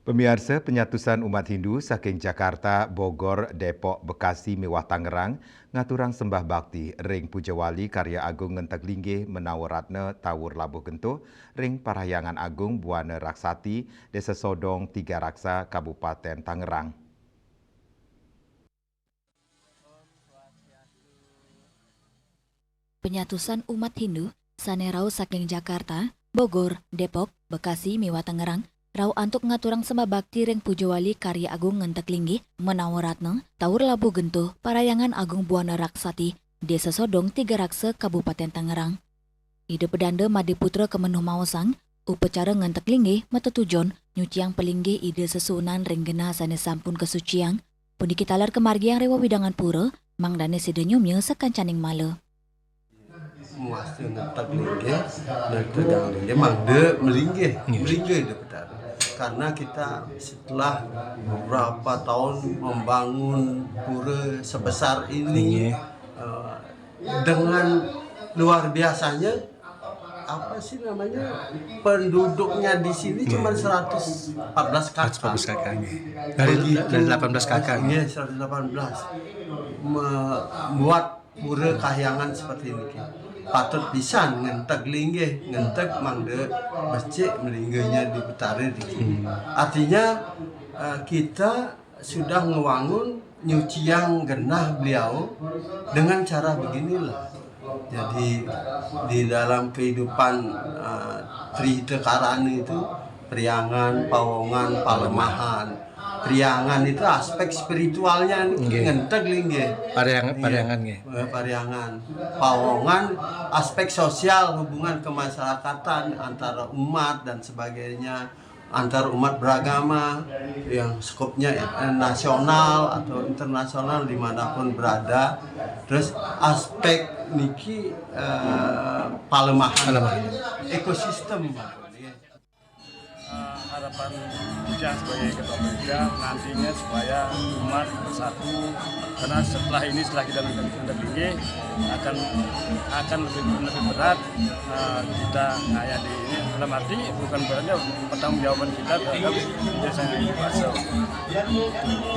Pemirsa, penyatusan umat Hindu saking Jakarta, Bogor, Depok, Bekasi, Mewah Tangerang ngaturang sembah bakti ring Pujawali Karya Agung Ngentek Linggih Menawaratna Tawur Labuh Gentuh ring Parahyangan Agung Buana Raksati Desa Sodong Tiga Raksa Kabupaten Tangerang. Penyatusan umat Hindu sanerau saking Jakarta, Bogor, Depok, Bekasi, Mewah Tangerang rau antuk ngaturang sembah bakti ring Pujawali Karya Agung Ngentek Linggih Menawaratna Tawur Labuh Gentuh Parahyangan Agung Buana Raksati Desa Sodong Tiga Raksa Kabupaten Tangerang. Ide pedanda Madiputra Kemenuh Mawasang upacara ngentek linggih matetujon nyuciang pelinggi ide sesunan ring genah sane sampun kesuciang puniki talar kemargiang rewa widangan pura mangdane sidenyumnya sekancaning mala. Muasnya ngetak linggih, ngetak linggih, mangde melinggih de pedar. Karena kita setelah beberapa tahun membangun pura sebesar ini dengan luar biasanya penduduknya di sini cuma 114 kakak. 114 kakak. Dari 18 kakak. Iya, 118. Membuat pura kahyangan seperti ini. Patut pisan ngentek linggih, ngentek mangde becik melinggihnya di Betari. Artinya kita sudah ngewangun nyuciang genah beliau dengan cara beginilah. Jadi di dalam kehidupan Trihita Karani itu Priangan, Pawongan, Palemahan. Priangan itu aspek spiritualnya ngentek linggih. Pariangan. Pawongan aspek sosial hubungan kemasyarakatan antara umat dan sebagainya, antar umat beragama yang skopnya nasional atau internasional dimanapun berada. Terus aspek niki Palemahan ekosistem. Harapan Ujang sebagai ketua gereja nantinya supaya umat bersatu, karena setelah kita ngentek linggih akan lebih berat kita ngaya di ini, dalam arti bukan beratnya pertanggungjawaban kita terhadap desa yang dikuasa.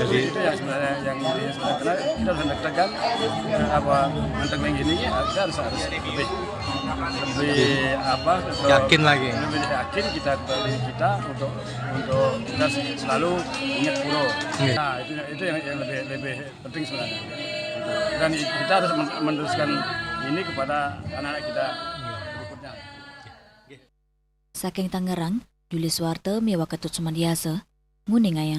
Jadi itu yang sebenarnya yang intinya karena kita harus tegang ngentek linggih ini kita harus lebih yakin lagi. Lebih yakin kita untuk kita selalu ingat puro. Nah, itu yang lebih penting sebenarnya. Dan kita harus meneruskan ini kepada anak-anak kita berikutnya. Saking Tangerang, Julius Warte Mewah Ketut Sumandiasa, Nguning Ayang.